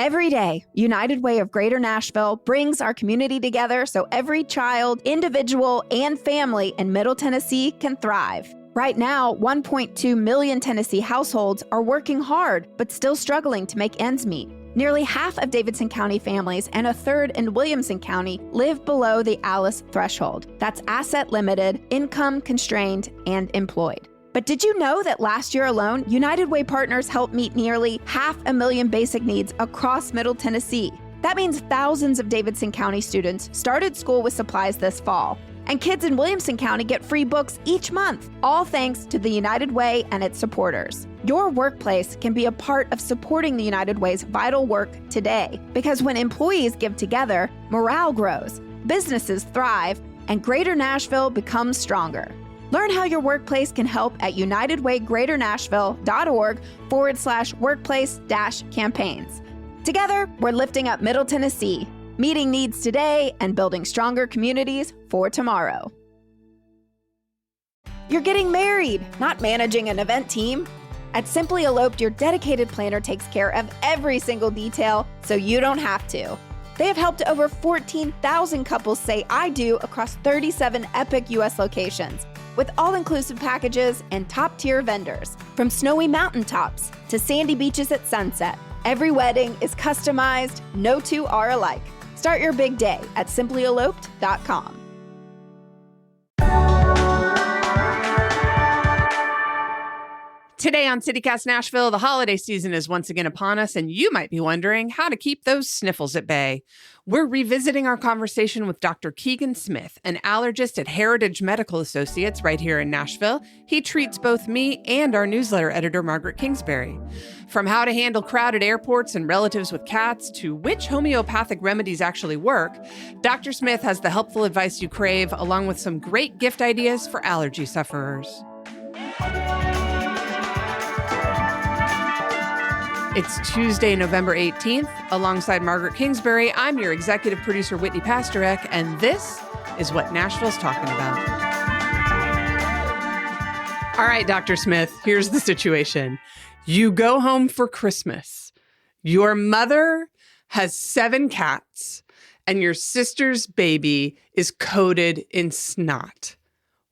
Every day, United Way of Greater Nashville brings our community together so every child, individual, and family in Middle Tennessee can thrive. Right now, 1.2 million Tennessee households are working hard but still struggling to make ends meet. Nearly half of Davidson County families and a third in Williamson County live below the ALICE threshold. That's asset limited, income constrained, and employed. But did you know that last year alone, United Way partners helped meet nearly 500,000 basic needs across Middle Tennessee? That means thousands of Davidson County students started school with supplies this fall. And kids in Williamson County get free books each month, all thanks to the United Way and its supporters. Your workplace can be a part of supporting the United Way's vital work today, because when employees give together, morale grows, businesses thrive, and Greater Nashville becomes stronger. Learn how your workplace can help at unitedwaygreaternashville.org/workplace-campaigns. Together, we're lifting up Middle Tennessee, meeting needs today and building stronger communities for tomorrow. You're getting married, not managing an event team. At Simply Eloped, your dedicated planner takes care of every single detail so you don't have to. They have helped over 14,000 couples say I do across 37 epic U.S. locations, with all-inclusive packages and top-tier vendors. From snowy mountaintops to sandy beaches at sunset, every wedding is customized, no two are alike. Start your big day at simplyeloped.com. Today on CityCast Nashville, the holiday season is once again upon us, and you might be wondering how to keep those sniffles at bay. We're revisiting our conversation with Dr. Keegan Smith, an allergist at Heritage Medical Associates right here in Nashville. He treats both me and our newsletter editor, Margaret Kingsbury. From how to handle crowded airports and relatives with cats to which homeopathic remedies actually work, Dr. Smith has the helpful advice you crave, along with some great gift ideas for allergy sufferers. It's Tuesday, November 18th. Alongside Margaret Kingsbury, I'm your executive producer, Whitney Pastorek, and this is what Nashville's talking about. All right, Dr. Smith, here's the situation. You go home for Christmas. Your mother has 7 cats, and your sister's baby is coated in snot.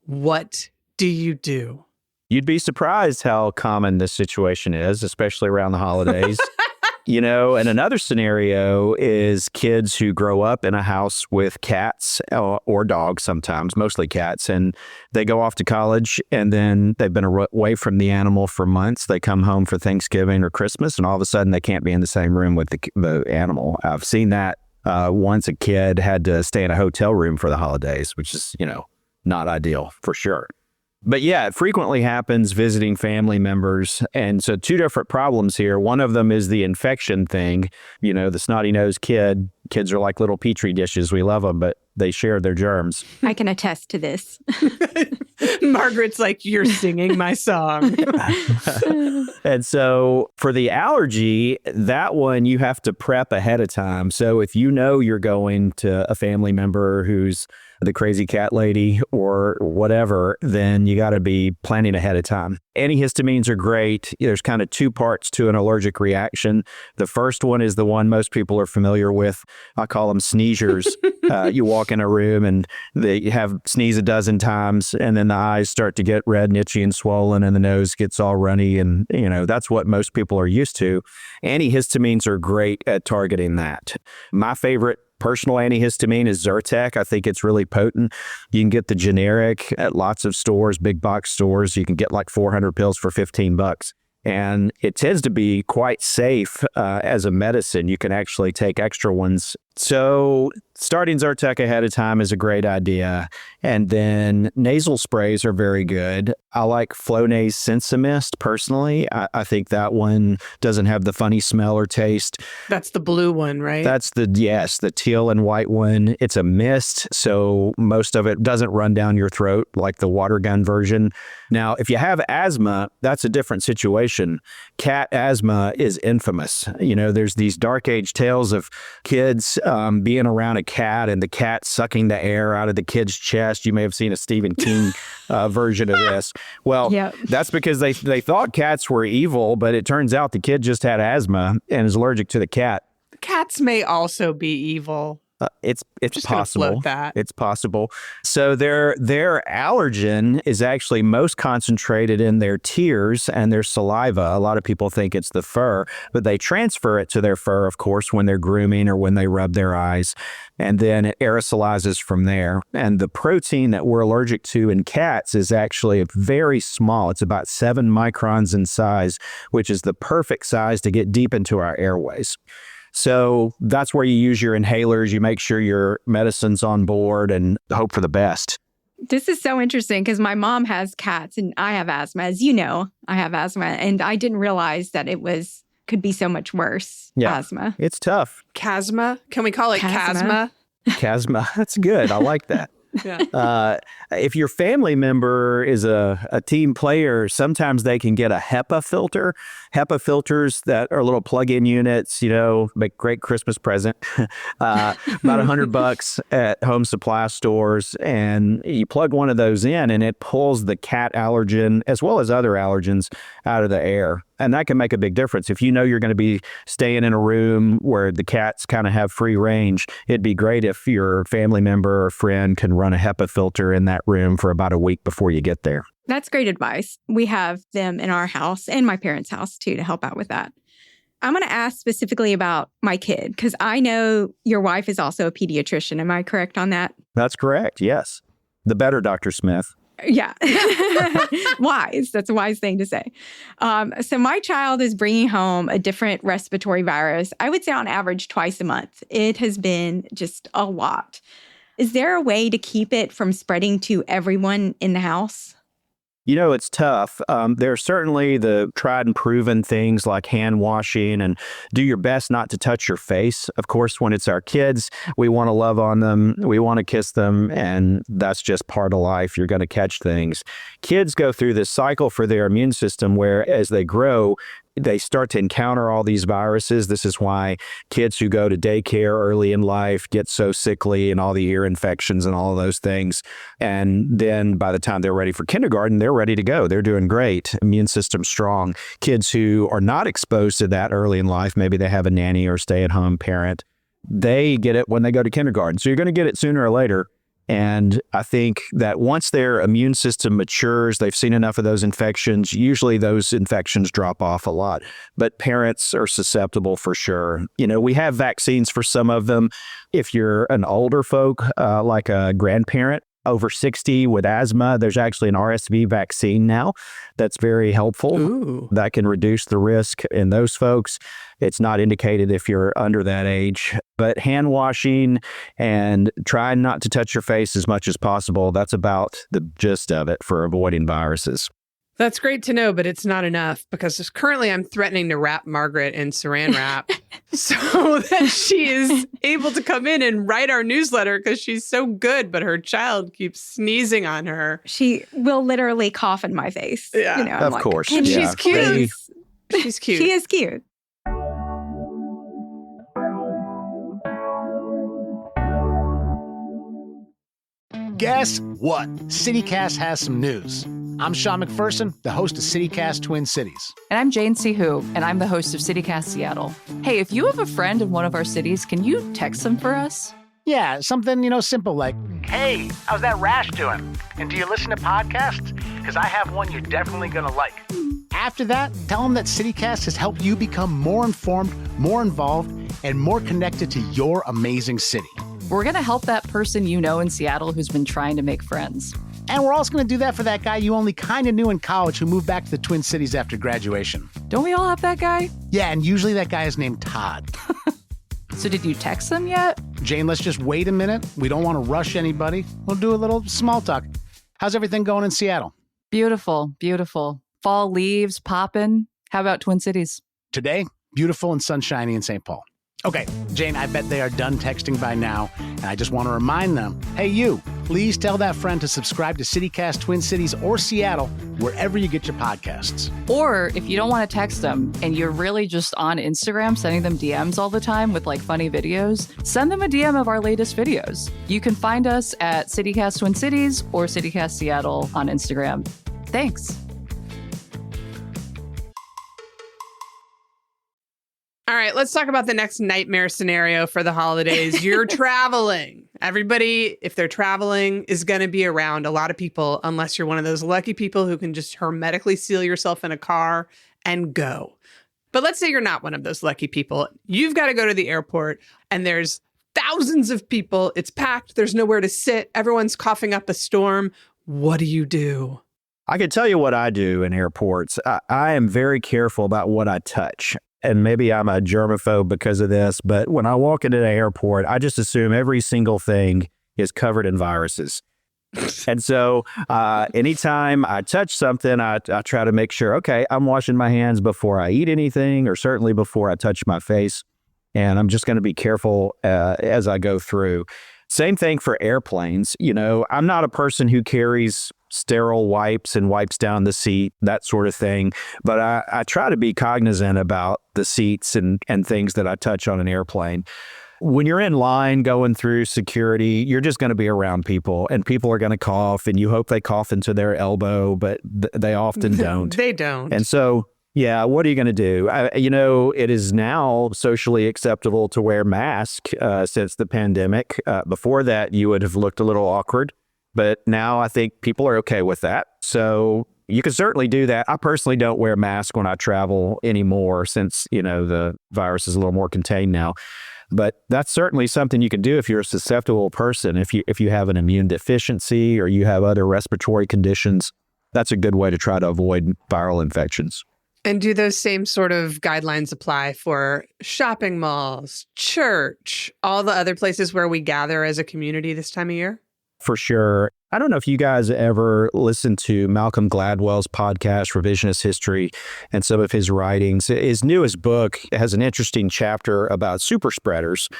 What do you do? You'd be surprised how common this situation is, especially around the holidays. You know, and another scenario is kids who grow up in a house with cats or dogs sometimes, mostly cats, and they go off to college and then they've been away from the animal for months. They come home for Thanksgiving or Christmas and all of a sudden they can't be in the same room with the animal. I've seen that once a kid had to stay in a hotel room for the holidays, which is, you know, not ideal for sure. But yeah, it frequently happens visiting family members. And so 2 different problems here. One of them is the infection thing. You know, the snotty-nosed kid. Kids are like little petri dishes. We love them, but they share their germs. I can attest to this. Margaret's like, you're singing my song. And so for the allergy, that one you have to prep ahead of time. So if you know you're going to a family member who's the crazy cat lady or whatever, then you got to be planning ahead of time. Antihistamines are great. There's kind of 2 parts to an allergic reaction. The first one is the one most people are familiar with. I call them sneezers. You walk in a room and they have sneeze a dozen times and then the eyes start to get red and itchy and swollen and the nose gets all runny. And, you know, that's what most people are used to. Antihistamines are great at targeting that. My favorite personal antihistamine is Zyrtec. I think it's really potent. You can get the generic at lots of stores, big box stores. You can get like 400 pills for $15. And it tends to be quite safe as a medicine. You can actually take extra ones. So starting Zyrtec ahead of time is a great idea. And then nasal sprays are very good. I like Flonase Sensimist personally. I think that one doesn't have the funny smell or taste. That's the blue one, right? That's the teal and white one. It's a mist, so most of it doesn't run down your throat like the water gun version. Now, if you have asthma, that's a different situation. Cat asthma is infamous. You know, there's these dark age tales of kids being around a cat and the cat sucking the air out of the kid's chest. You may have seen a Stephen King version of this. Well, That's because they thought cats were evil, but it turns out the kid just had asthma and is allergic to the cat. Cats may also be evil. It's Just gonna possible. float that. It's possible. So their allergen is actually most concentrated in their tears and their saliva. A lot of people think it's the fur, but they transfer it to their fur, of course, when they're grooming or when they rub their eyes, and then it aerosolizes from there. And the protein that we're allergic to in cats is actually very small. It's about 7 microns in size, which is the perfect size to get deep into our airways. So that's where you use your inhalers. You make sure your medicine's on board and hope for the best. This is so interesting because my mom has cats and I have asthma. As you know, I have asthma, and I didn't realize that could be so much worse. Yeah. Asthma. It's tough. Chasma? Can we call it chasma? Chasma. That's good. I like that. Yeah. If your family member is a team player, sometimes they can get a HEPA filter. HEPA filters that are little plug-in units, make great Christmas present. About $100 at home supply stores. And you plug one of those in and it pulls the cat allergen as well as other allergens out of the air. And that can make a big difference. If you know you're going to be staying in a room where the cats kind of have free range, it'd be great if your family member or friend can run a HEPA filter in that room for about a week before you get there. That's great advice. We have them in our house and my parents' house too to help out with that. I'm going to ask specifically about my kid because I know your wife is also a pediatrician. Am I correct on that? That's correct. Yes. The better Dr. Smith. Yeah. Wise. That's a wise thing to say. So my child is bringing home a different respiratory virus, I would say on average twice a month. It has been just a lot. Is there a way to keep it from spreading to everyone in the house? It's tough. There are certainly the tried and proven things like hand washing and do your best not to touch your face. Of course, when it's our kids, we want to love on them. We want to kiss them. And that's just part of life. You're going to catch things. Kids go through this cycle for their immune system where as they grow, they start to encounter all these viruses. This is why kids who go to daycare early in life get so sickly and all the ear infections and all of those things. And then by the time they're ready for kindergarten, they're ready to go. They're doing great. Immune system strong. Kids who are not exposed to that early in life, maybe they have a nanny or stay-at-home parent, they get it when they go to kindergarten. So you're going to get it sooner or later. And I think that once their immune system matures, they've seen enough of those infections, usually those infections drop off a lot. But parents are susceptible for sure. We have vaccines for some of them. If you're an older folk, like a grandparent, over 60 with asthma, there's actually an RSV vaccine now that's very helpful. Ooh. That can reduce the risk in those folks. It's not indicated if you're under that age, but hand washing and trying not to touch your face as much as possible. That's about the gist of it for avoiding viruses. That's great to know, but it's not enough because currently I'm threatening to wrap Margaret in saran wrap so that she is able to come in and write our newsletter because she's so good, but her child keeps sneezing on her. She will literally cough in my face. Yeah. Of course. And she's cute. She's cute. She is cute. Guess what? CityCast has some news. I'm Sean McPherson, the host of CityCast Twin Cities. And I'm Jane Sihu, and I'm the host of CityCast Seattle. Hey, if you have a friend in one of our cities, can you text them for us? Yeah, something, simple like, hey, how's that rash doing? And do you listen to podcasts? Because I have one you're definitely going to like. After that, tell them that CityCast has helped you become more informed, more involved, and more connected to your amazing city. We're going to help that person you know in Seattle who's been trying to make friends. And we're also going to do that for that guy you only kind of knew in college who moved back to the Twin Cities after graduation. Don't we all have that guy? Yeah, and usually that guy is named Todd. So did you text them yet? Jane, let's just wait a minute. We don't want to rush anybody. We'll do a little small talk. How's everything going in Seattle? Beautiful, beautiful. Fall leaves popping. How about Twin Cities? Today, beautiful and sunshiny in St. Paul. Okay, Jane, I bet they are done texting by now, and I just want to remind them, hey, you, please tell that friend to subscribe to CityCast Twin Cities or Seattle, wherever you get your podcasts. Or if you don't want to text them and you're really just on Instagram sending them DMs all the time with like funny videos, send them a DM of our latest videos. You can find us at CityCast Twin Cities or CityCast Seattle on Instagram. Thanks. All right, let's talk about the next nightmare scenario for the holidays. You're traveling. Everybody, if they're traveling, is going to be around a lot of people, unless you're one of those lucky people who can just hermetically seal yourself in a car and go. But let's say you're not one of those lucky people. You've got to go to the airport and there's thousands of people. It's packed. There's nowhere to sit. Everyone's coughing up a storm. What do you do? I can tell you what I do in airports. I am very careful about what I touch. And maybe I'm a germaphobe because of this, but when I walk into the airport, I just assume every single thing is covered in viruses. And so anytime I touch something, I try to make sure, okay, I'm washing my hands before I eat anything, or certainly before I touch my face. And I'm just going to be careful as I go through. Same thing for airplanes. You know, I'm not a person who carries sterile wipes and wipes down the seat, that sort of thing. But I try to be cognizant about the seats and things that I touch on an airplane. When you're in line going through security, you're just going to be around people, and people are going to cough, and you hope they cough into their elbow, but they often don't. They don't. And so, yeah, what are you going to do? It is now socially acceptable to wear masks since the pandemic. Before that, you would have looked a little awkward. But now I think people are okay with that. So you can certainly do that. I personally don't wear a mask when I travel anymore since, the virus is a little more contained now. But that's certainly something you can do if you're a susceptible person. If you have an immune deficiency or you have other respiratory conditions, that's a good way to try to avoid viral infections. And do those same sort of guidelines apply for shopping malls, church, all the other places where we gather as a community this time of year? For sure. I don't know if you guys ever listened to Malcolm Gladwell's podcast, Revisionist History, and some of his writings. His newest book has an interesting chapter about super spreaders.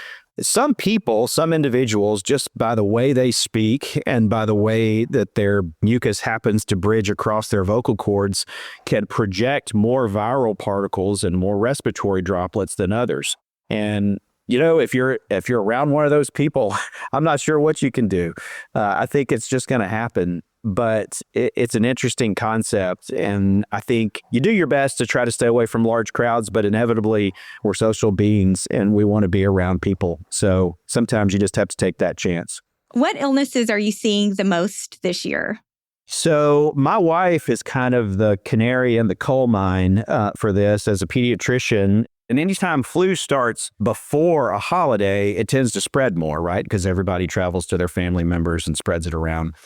Some people, some individuals, just by the way they speak and by the way that their mucus happens to bridge across their vocal cords, can project more viral particles and more respiratory droplets than others. And if you're around one of those people, I'm not sure what you can do. I think it's just going to happen. But it's an interesting concept. And I think you do your best to try to stay away from large crowds, but inevitably we're social beings and we want to be around people. So sometimes you just have to take that chance. What illnesses are you seeing the most this year? So my wife is kind of the canary in the coal mine for this as a pediatrician. And anytime flu starts before a holiday, it tends to spread more, right? Because everybody travels to their family members and spreads it around.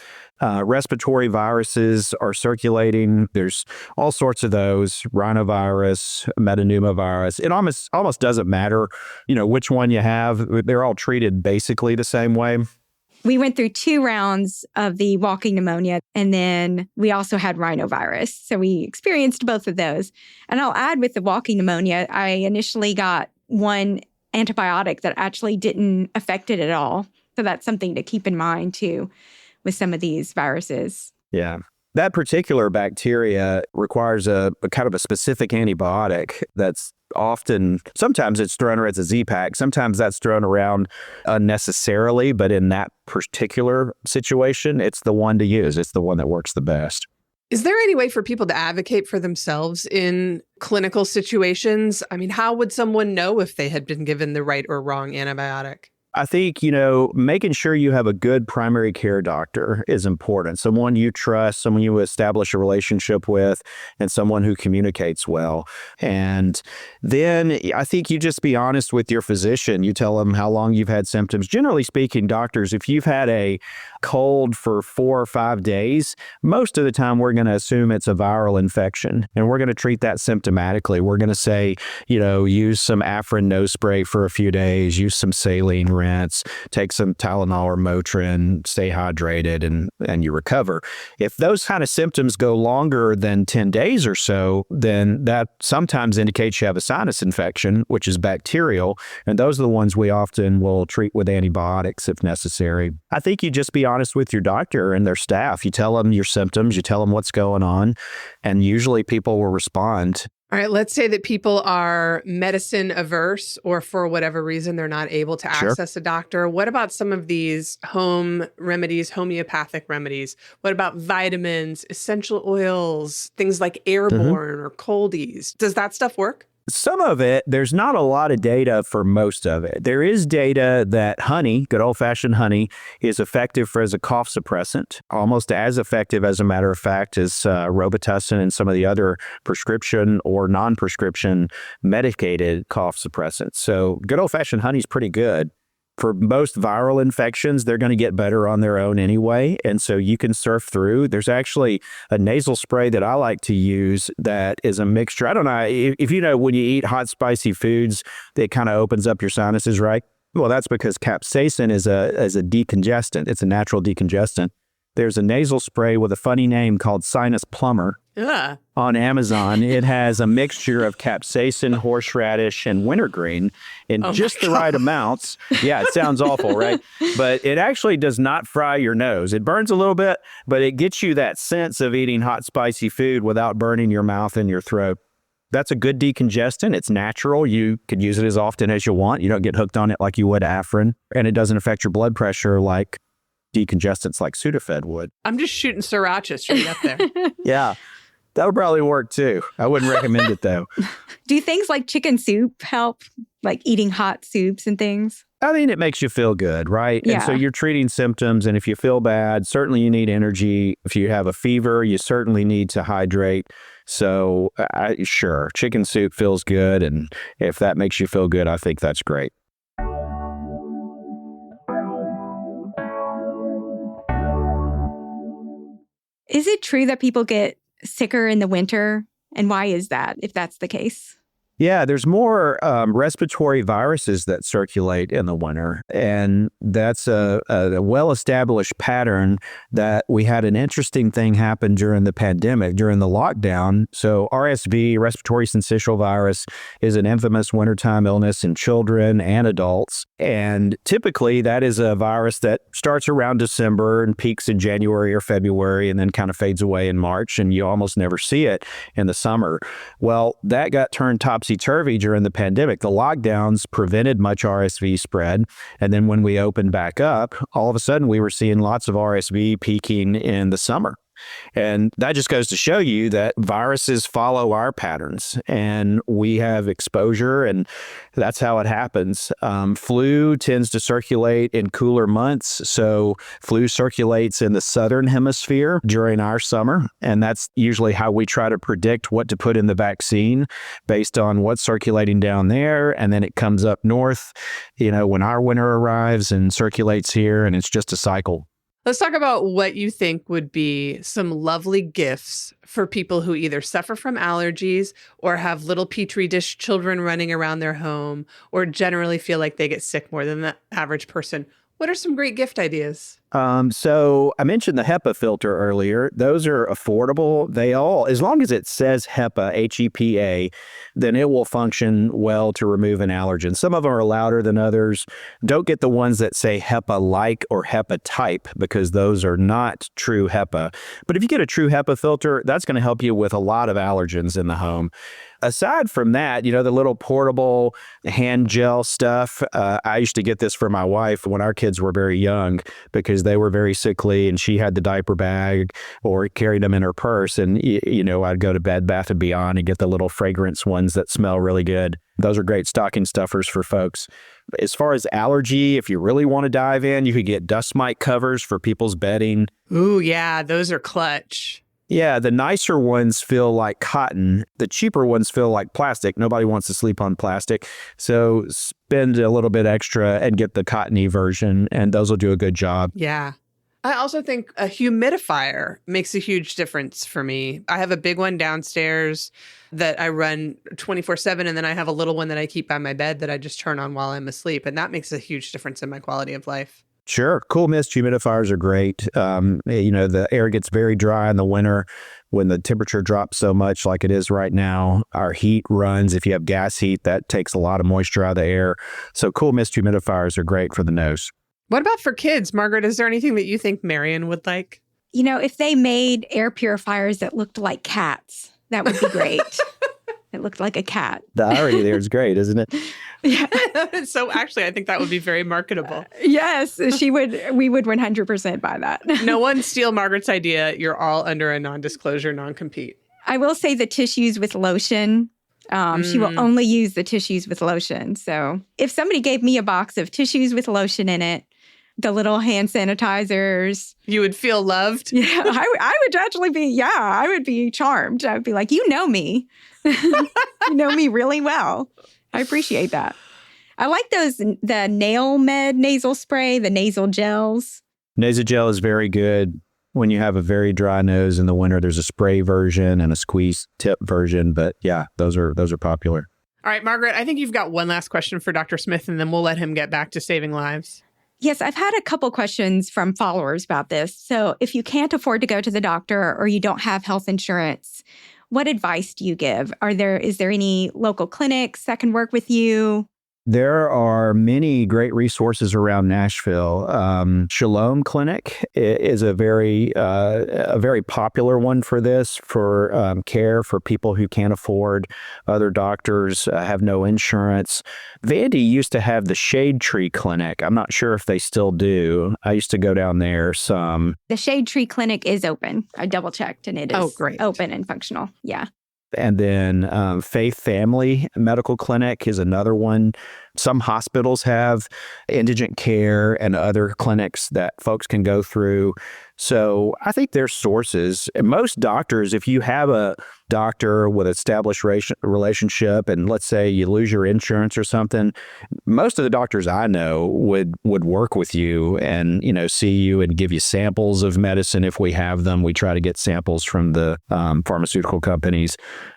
Respiratory viruses are circulating. There's all sorts of those, rhinovirus, metapneumovirus. It almost doesn't matter, which one you have. They're all treated basically the same way. We went through 2 rounds of the walking pneumonia, and then we also had rhinovirus. So we experienced both of those. And I'll add with the walking pneumonia, I initially got one antibiotic that actually didn't affect it at all. So that's something to keep in mind too with some of these viruses. Yeah. That particular bacteria requires a kind of a specific antibiotic that's sometimes it's thrown around as a Z-Pack. Sometimes that's thrown around unnecessarily, but in that particular situation, it's the one to use. It's the one that works the best. Is there any way for people to advocate for themselves in clinical situations? I mean, how would someone know if they had been given the right or wrong antibiotic? I think, making sure you have a good primary care doctor is important. Someone you trust, someone you establish a relationship with, and someone who communicates well. And then I think you just be honest with your physician. You tell them how long you've had symptoms. Generally speaking, doctors, if you've had a cold for 4 or 5 days, most of the time we're going to assume it's a viral infection, and we're going to treat that symptomatically. We're going to say, use some Afrin nose spray for a few days, use some saline rinse, take some Tylenol or Motrin, stay hydrated, and you recover. If those kind of symptoms go longer than 10 days or so, then that sometimes indicates you have a sinus infection, which is bacterial, and those are the ones we often will treat with antibiotics if necessary. I think you just be honest with your doctor and their staff. You tell them your symptoms, you tell them what's going on, and usually people will respond. All right, let's say that people are medicine averse or for whatever reason they're not able to access a doctor. What about some of these home remedies, homeopathic remedies? What about vitamins, essential oils, things like Airborne or Coldies? Does that stuff work? Some of it, there's not a lot of data for most of it. There is data that honey, good old-fashioned honey, is effective as a cough suppressant, almost as effective, as a matter of fact, as Robitussin and some of the other prescription or non-prescription medicated cough suppressants. So good old-fashioned honey is pretty good. For most viral infections, they're going to get better on their own anyway. And so you can surf through. There's actually a nasal spray that I like to use that is a mixture. I don't know if you know when you eat hot, spicy foods, it kind of opens up your sinuses, right? Well, that's because capsaicin is a decongestant. It's a natural decongestant. There's a nasal spray with a funny name called Sinus Plumber on Amazon. It has a mixture of capsaicin, horseradish, and wintergreen in just the right amounts. Yeah, it sounds awful, right? But it actually does not fry your nose. It burns a little bit, but it gets you that sense of eating hot, spicy food without burning your mouth and your throat. That's a good decongestant. It's natural. You could use it as often as you want. You don't get hooked on it like you would Afrin. And it doesn't affect your blood pressure like decongestants like Sudafed would. I'm just shooting sriracha straight up there. Yeah, that would probably work too. I wouldn't recommend it though. Do things like chicken soup help, like eating hot soups and things? I mean, it makes you feel good, right? Yeah. And so you're treating symptoms. And if you feel bad, certainly you need energy. If you have a fever, you certainly need to hydrate. So sure, chicken soup feels good. And if that makes you feel good, I think that's great. Is it true that people get sicker in the winter? And why is that, if that's the case? Yeah, there's more respiratory viruses that circulate in the winter. And that's a well-established pattern that we had an interesting thing happen during the pandemic, during the lockdown. So RSV, respiratory syncytial virus, is an infamous wintertime illness in children and adults. And typically that is a virus that starts around December and peaks in January or February and then kind of fades away in March. And you almost never see it in the summer. Well, that got turned topsy-turvy during the pandemic. The lockdowns prevented much RSV spread. And then when we opened back up, all of a sudden we were seeing lots of RSV peaking in the summer. And that just goes to show you that viruses follow our patterns and we have exposure, and that's how it happens. Flu tends to circulate in cooler months. So flu circulates in the southern hemisphere during our summer. And that's usually how we try to predict what to put in the vaccine based on what's circulating down there. And then it comes up north, when our winter arrives and circulates here, and it's just a cycle. Let's talk about what you think would be some lovely gifts for people who either suffer from allergies or have little petri dish children running around their home or generally feel like they get sick more than the average person. What are some great gift ideas? So I mentioned the HEPA filter earlier. Those are affordable. As long as it says HEPA, H-E-P-A, then it will function well to remove an allergen. Some of them are louder than others. Don't get the ones that say HEPA-like or HEPA-type because those are not true HEPA. But if you get a true HEPA filter, that's going to help you with a lot of allergens in the home. Aside from that, the little portable hand gel stuff, I used to get this for my wife when our kids were very young because they were very sickly and she had the diaper bag or carried them in her purse. And, I'd go to Bed Bath & Beyond and get the little fragrance ones that smell really good. Those are great stocking stuffers for folks. As far as allergy, if you really want to dive in, you could get dust mite covers for people's bedding. Ooh, yeah, those are clutch. Yeah, the nicer ones feel like cotton. The cheaper ones feel like plastic. Nobody wants to sleep on plastic. So spend a little bit extra and get the cottony version, and those will do a good job. Yeah. I also think a humidifier makes a huge difference for me. I have a big one downstairs that I run 24/7, and then I have a little one that I keep by my bed that I just turn on while I'm asleep, and that makes a huge difference in my quality of life. Sure. Cool mist humidifiers are great. The air gets very dry in the winter when the temperature drops so much like it is right now. Our heat runs. If you have gas heat, that takes a lot of moisture out of the air. So cool mist humidifiers are great for the nose. What about for kids? Margaret, is there anything that you think Marion would like? If they made air purifiers that looked like cats, that would be great. It looked like a cat. The irony there is great, isn't it? Yeah. So actually, I think that would be very marketable. Yes, we would 100% buy that. No one steal Margaret's idea. You're all under a non-disclosure, non-compete. I will say the tissues with lotion She will only use the tissues with lotion. So if somebody gave me a box of tissues with lotion in it, the little hand sanitizers. You would feel loved? Yeah, I would actually I would be charmed. I would be like, you know me. You know me really well. I appreciate that. I like the Nail Med nasal spray, the nasal gels. Nasal gel is very good when you have a very dry nose in the winter. There's a spray version and a squeeze tip version, but yeah, those are popular. All right, Margaret, I think you've got one last question for Dr. Smith, and then we'll let him get back to saving lives. Yes, I've had a couple questions from followers about this. So if you can't afford to go to the doctor or you don't have health insurance, what advice do you give? Is there any local clinics that can work with you? There are many great resources around Nashville. Shalom Clinic is a very popular one for this, for care for people who can't afford. Other doctors have no insurance. Vandy used to have the Shade Tree Clinic. I'm not sure if they still do. I used to go down there some. The Shade Tree Clinic is open. I double checked, and it is great. Open and functional. Yeah. And then Faith Family Medical Clinic is another one. Some hospitals have indigent care and other clinics that folks can go through. So I think there's sources. And most doctors, if you have a doctor with established relationship, and let's say you lose your insurance or something, most of the doctors I know would work with you and, see you and give you samples of medicine if we have them. We try to get samples from the pharmaceutical companies.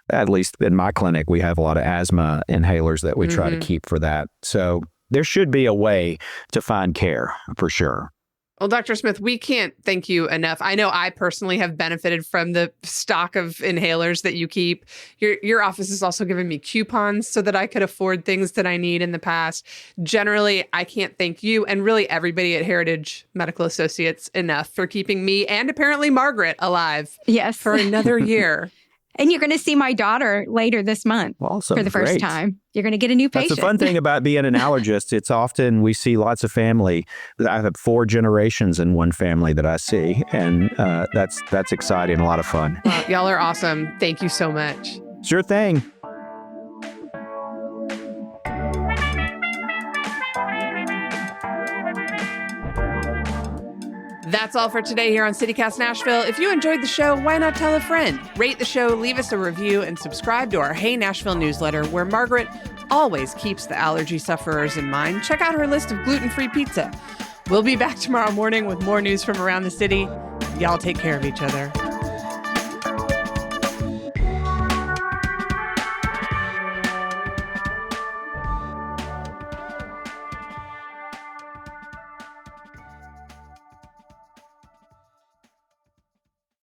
At least in my clinic, we have a lot of asthma inhalers that we try to keep for that. So there should be a way to find care for sure. Well, Dr. Smith, we can't thank you enough. I know I personally have benefited from the stock of inhalers that you keep. Your office has also given me coupons so that I could afford things that I need in the past. Generally, I can't thank you and really everybody at Heritage Medical Associates enough for keeping me and apparently Margaret alive for another year. And you're going to see my daughter later this month Awesome. for the first time. You're going to get a new patient. That's the fun thing about being an allergist. It's often we see lots of family. I have 4 generations in one family that I see. And that's exciting, a lot of fun. Well, y'all are awesome. Thank you so much. Sure thing. That's all for today here on CityCast Nashville. If you enjoyed the show, why not tell a friend? Rate the show, leave us a review, and subscribe to our Hey Nashville newsletter, where Margaret always keeps the allergy sufferers in mind. Check out her list of gluten-free pizza. We'll be back tomorrow morning with more news from around the city. Y'all take care of each other.